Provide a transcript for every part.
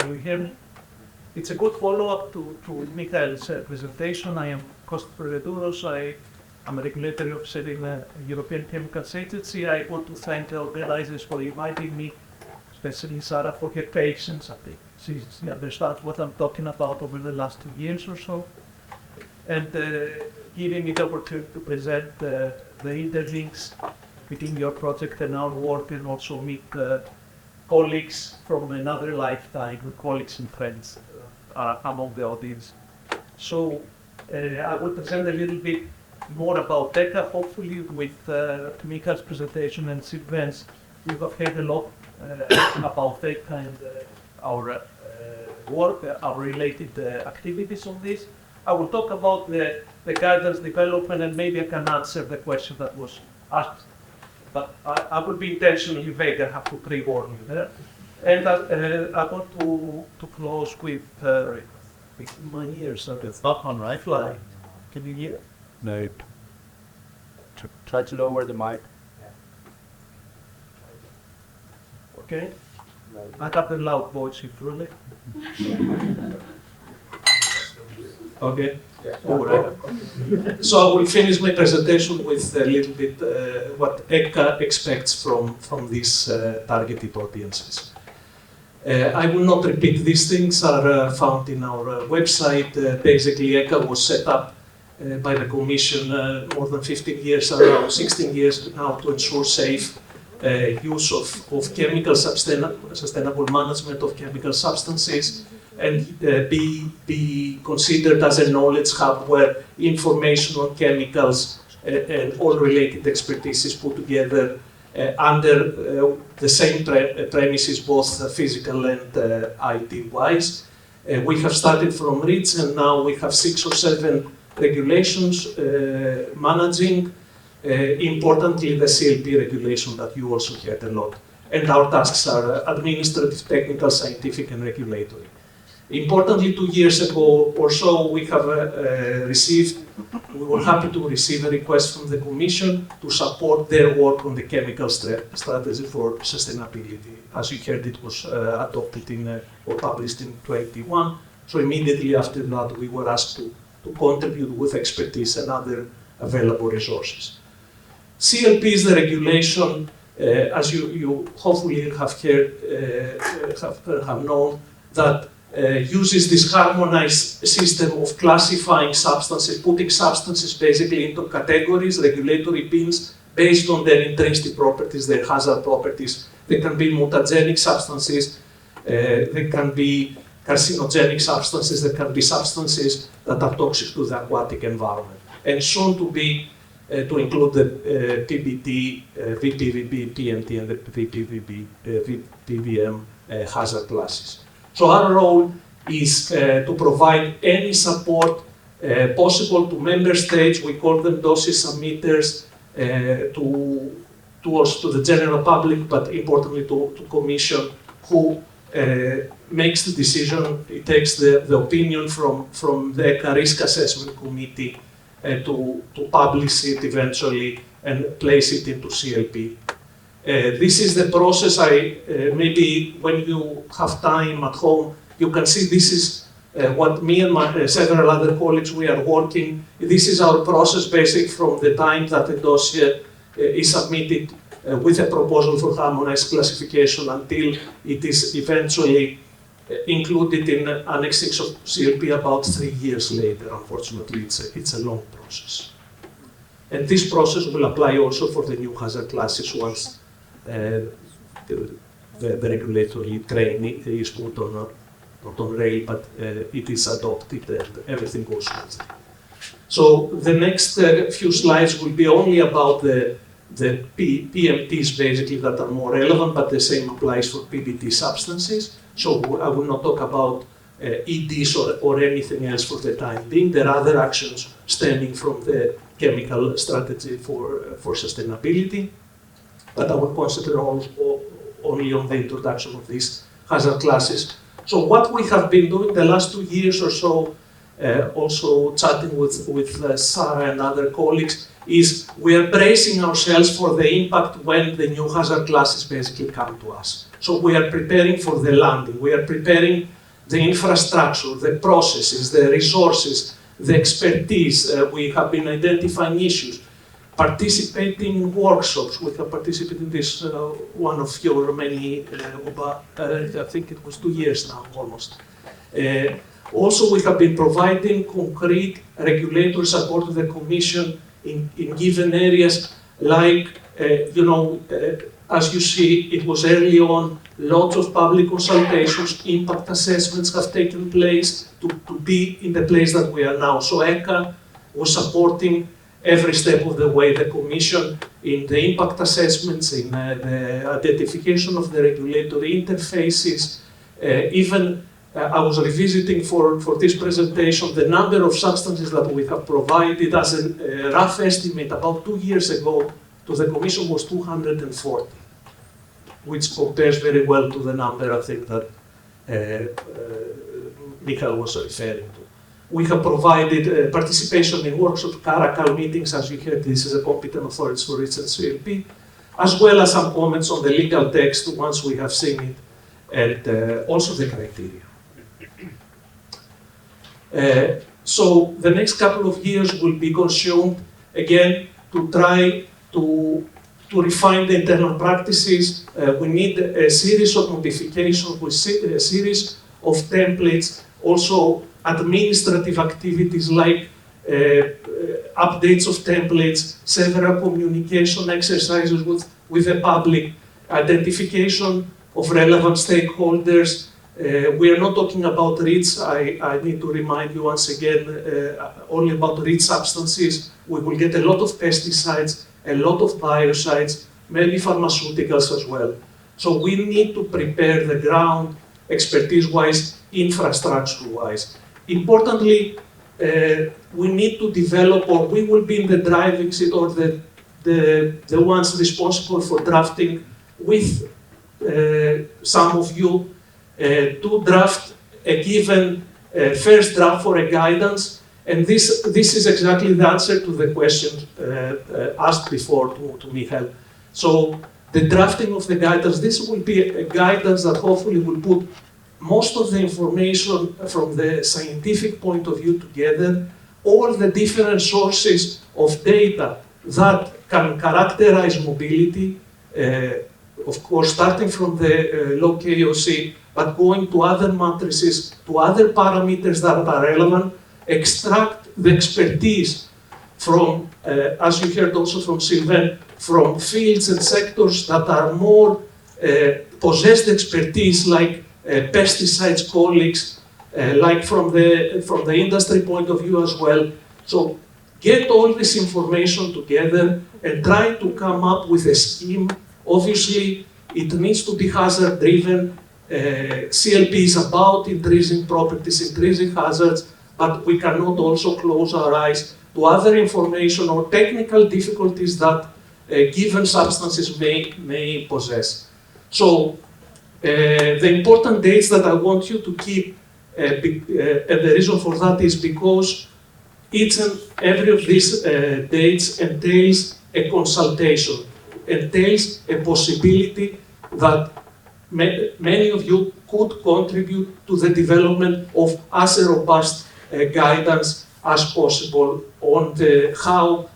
Can you hear me? It's a good follow-up to Michael's presentation. I am Konstantinos Prevedouros. I am a regulatory officer in the European Chemicals Agency. I want to thank the organizers for inviting me, especially Sarah for her patience. I think she understands what I'm talking about over the last 2 years or so, and giving me the opportunity to present the interlinks between your project and our work, and also meet colleagues from another lifetime, colleagues and friends among the audience. So I will present a little bit more about ECHA. Hopefully with Michael's presentation and Sylvain's, you have heard a lot about ECHA and our work, our related activities on this. I will talk about the guidance development, and maybe I can answer the question that was asked. But I will be intentionally vague. I have to pre-warn you there. And I want to close with my ears. It's not on, right? Fly. Can you hear? Nope. Try to lower the mic. Okay. I have the loud voice if really. Okay. All right. So I will finish my presentation with a little bit what ECHA expects from these targeted audiences. I will not repeat these things, are found in our website. Basically, ECHA was set up by the Commission more than 15 years, around 16 years now, to ensure safe use of chemical sustainable management of chemical substances, and be considered as a knowledge hub where information on chemicals and all related expertise is put together under the same premises, both physical and IT-wise. We have started from REACH, and now we have 6 or 7 regulations managing, importantly, the CLP regulation that you also heard a lot. And our tasks are administrative, technical, scientific, and regulatory. Importantly, 2 years ago or so, we were happy to receive a request from the Commission to support their work on the chemical strategy for sustainability. As you heard, it was adopted or published in 2021. So immediately after that, we were asked to contribute with expertise and other available resources. CLP is the regulation, as you hopefully have heard, have known, that uses this harmonized system of classifying substances, putting substances basically into categories, regulatory bins, based on their intrinsic properties, their hazard properties. They can be mutagenic substances, they can be carcinogenic substances, they can be substances that are toxic to the aquatic environment. And soon to be, to include the PBT, VPVB, PMT, and the VPVM hazard classes. So our role is to provide any support possible to member states. We call them dossier submitters, to the general public, but importantly to Commission, who makes the decision. It takes the opinion from the ECHA Risk Assessment Committee to publish it eventually and place it into CLP. This is the process. Maybe when you have time at home, you can see this is what me and my several other colleagues we are working. This is our process, basically from the time that the dossier is submitted with a proposal for harmonized classification until it is eventually included in Annex 6 of CLP about 3 years later. Unfortunately, it's a long process. And this process will apply also for the new hazard classes once the regulatory training is put on, not on rail, but it is adopted and everything goes smoothly. So the next few slides will be only about the PMTs basically that are more relevant, but the same applies for PBT substances. So I will not talk about EDs or anything else for the time being. There are other actions stemming from the chemical strategy for sustainability. But I will concentrate only on the introduction of these hazard classes. So what we have been doing the last 2 years or so, also chatting with Sarah and other colleagues, is we are bracing ourselves for the impact when the new hazard classes basically come to us. So we are preparing for the landing, we are preparing the infrastructure, the processes, the resources, the expertise. We have been identifying issues, participating in workshops. We have participated in this, one of your many, I think it was 2 years now, almost. Also, we have been providing concrete regulatory support to the Commission in given areas, like, as you see, it was early on, lots of public consultations, impact assessments have taken place to be in the place that we are now. So ECHA was supporting every step of the way the Commission in the impact assessments, in the identification of the regulatory interfaces. Even I was revisiting for this presentation the number of substances that we have provided as a rough estimate about 2 years ago to the Commission was 240, which compares very well to the number I think that Michael was referring to. We have provided participation in workshops, Caracal meetings, as you heard, this is a competent authority for research CLP, as well as some comments on the legal text once we have seen it, and also the criteria. So the next couple of years will be consumed, again, to try to refine the internal practices. We need a series of modifications, a series of templates, also administrative activities like updates of templates, several communication exercises with the public, identification of relevant stakeholders. We are not talking about REACH. I need to remind you once again, only about REACH substances. We will get a lot of pesticides, a lot of biocides, maybe pharmaceuticals as well. So we need to prepare the ground, expertise-wise, infrastructure-wise. Importantly, we need to develop, or we will be in the driving seat, or the ones responsible for drafting with some of you to draft a given first draft for a guidance. And this is exactly the answer to the question asked before to Michael. So the drafting of the guidance, this will be a guidance that hopefully will put most of the information from the scientific point of view together, all the different sources of data that can characterize mobility, of course, starting from the low KOC, but going to other matrices, to other parameters that are relevant, extract the expertise from, as you heard also from Sylvain, from fields and sectors that are more possessed expertise, like pesticides colleagues, like from the industry point of view as well. So get all this information together and try to come up with a scheme. Obviously, it needs to be hazard driven. CLP is about increasing properties, increasing hazards, but we cannot also close our eyes to other information or technical difficulties that given substances may possess. So the important dates that I want you to keep, and the reason for that is because each and every of these dates entails a consultation, entails a possibility that many of you could contribute to the development of as a robust guidance as possible on how,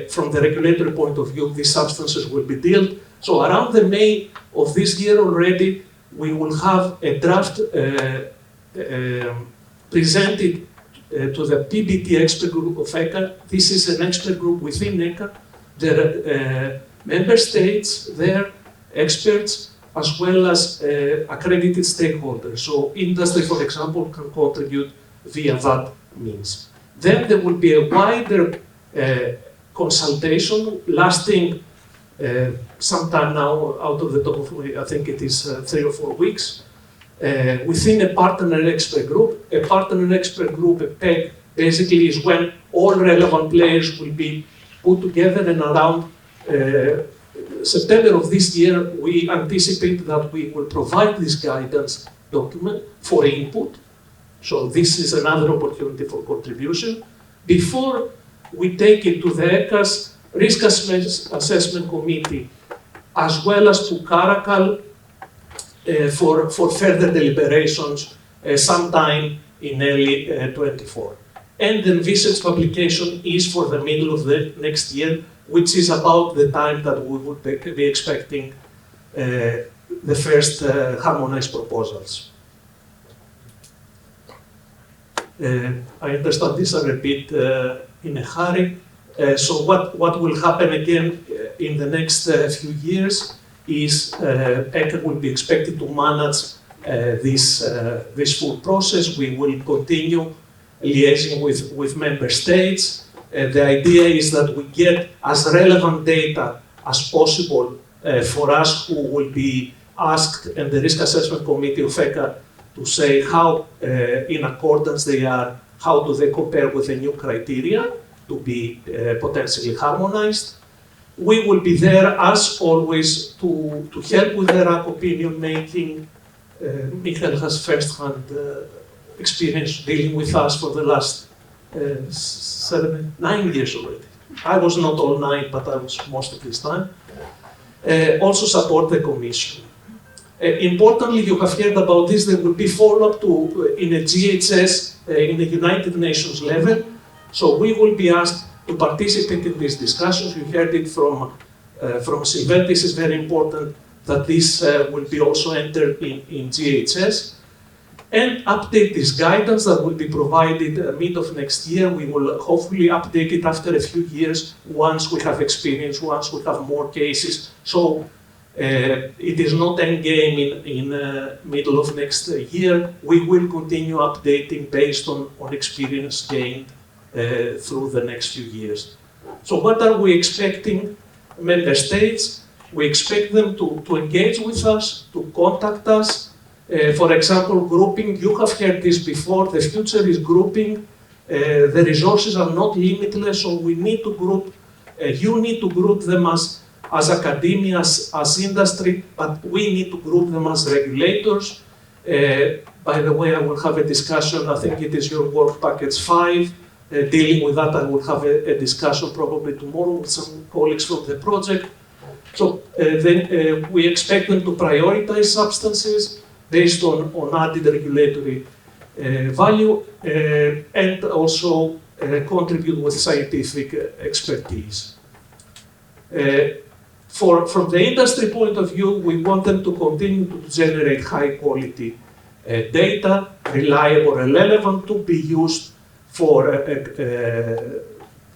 from the regulatory point of view, these substances will be dealt. So around the May of this year already, we will have a draft presented to the PBT expert group of ECHA. This is an expert group within ECHA. There are member states, their experts, as well as accredited stakeholders. So industry, for example, can contribute via that means. Then there will be a wider consultation lasting sometime now, out of the top of, I think it is 3 or 4 weeks, within a partner expert group. A partner expert group, a PEG, basically is when all relevant players will be put together, and around September of this year, we anticipate that we will provide this guidance document for input. So this is another opportunity for contribution. Before we take it to the ECHA's Risk Assessment Committee, as well as to Caracal for further deliberations sometime in early 24. And the envisaged publication is for the middle of the next year, which is about the time that we would be expecting the first harmonized proposals. I understand these are a bit in a hurry. So what will happen again in the next few years is ECHA will be expected to manage this full process. We will continue liaising with member states. The idea is that we get as relevant data as possible for us who will be asked and the Risk Assessment Committee of ECHA to say how in accordance they are, how do they compare with the new criteria to be potentially harmonized. We will be there as always to help with the RAC opinion making. Michael has first-hand experience dealing with us for the last 9 years already. I was not all 9, but I was most of this time. Also support the Commission. Importantly, you have heard about this, there will be follow-up in a GHS in the United Nations level. So we will be asked to participate in these discussions. You heard it from Sylvain. This is very important that this will be also entered in GHS. And update this guidance that will be provided mid of next year. We will hopefully update it after a few years once we have experience, once we have more cases. So it is not end game in middle of next year. We will continue updating based on experience gained through the next few years. So what are we expecting member states? We expect them to engage with us, to contact us. For example, grouping, you have heard this before, the future is grouping. The resources are not limitless, so we need to group, you need to group them as academia, as industry, but we need to group them as regulators. By the way, I will have a discussion, I think it is your work package 5, dealing with that. I will have a discussion probably tomorrow with some colleagues from the project. So then we expect them to prioritize substances based on added regulatory value and also contribute with scientific expertise. From the industry point of view, we want them to continue to generate high quality data, reliable and relevant, to be used for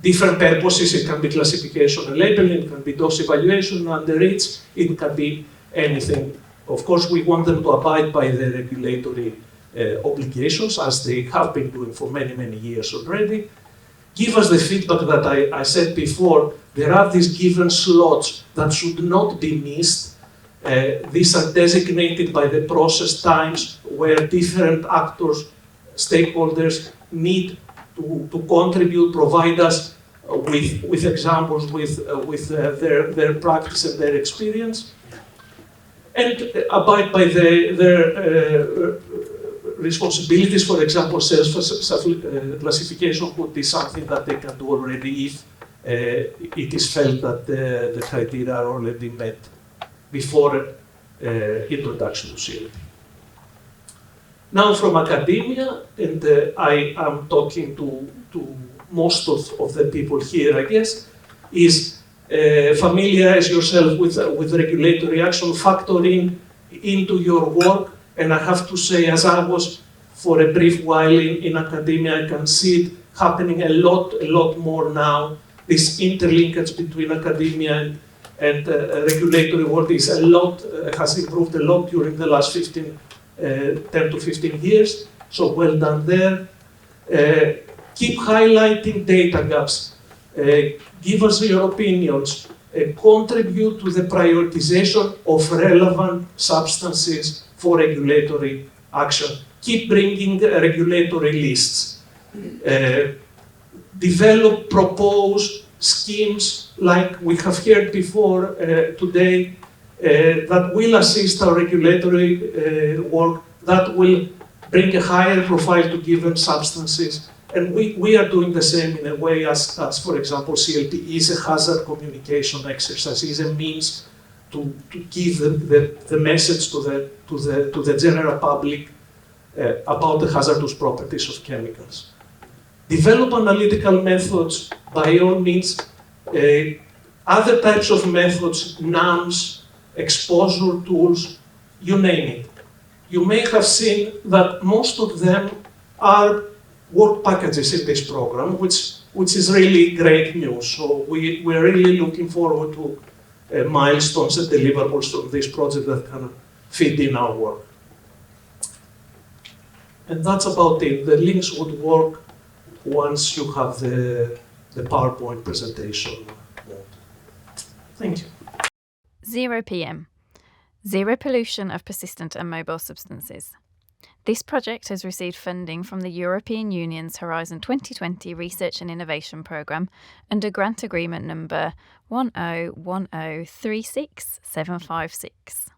different purposes. It can be classification and labeling, it can be dose evaluation under REACH, it can be anything. Of course, we want them to abide by the regulatory obligations, as they have been doing for many, many years already. Give us the feedback that I said before. There are these given slots that should not be missed. These are designated by the process times where different actors, stakeholders need to contribute, provide us with examples, with their practice and their experience, and abide by their responsibilities. For example, self-classification would be something that they can do already if it is felt that the criteria are already met before introduction to CLP. Now from academia, and I am talking to most of the people here, I guess, is familiarize yourself with regulatory action, factoring into your work. And I have to say, as I was for a brief while in academia, I can see it happening a lot more now. This interlinkage between academia and regulatory work is has improved a lot during the last 10 to 15 years. So well done there. Keep highlighting data gaps. Give us your opinions. Contribute to the prioritization of relevant substances for regulatory action. Keep bringing regulatory lists. Develop, propose schemes like we have heard before today that will assist our regulatory work, that will bring a higher profile to given substances. And we are doing the same in a way as for example, CLP is a hazard communication exercise, is a means to give the message to the general public about the hazardous properties of chemicals. Develop analytical methods, by all means, other types of methods, NAMs, exposure tools, you name it. You may have seen that most of them are work packages in this program, which is really great news. So we're really looking forward to milestones and deliverables from this project that can fit in our work. And that's about it. The links would work once you have the PowerPoint presentation. Thank you. 0 PM. Zero pollution of persistent and mobile substances. This project has received funding from the European Union's Horizon 2020 Research and Innovation Programme under Grant Agreement number 101036756.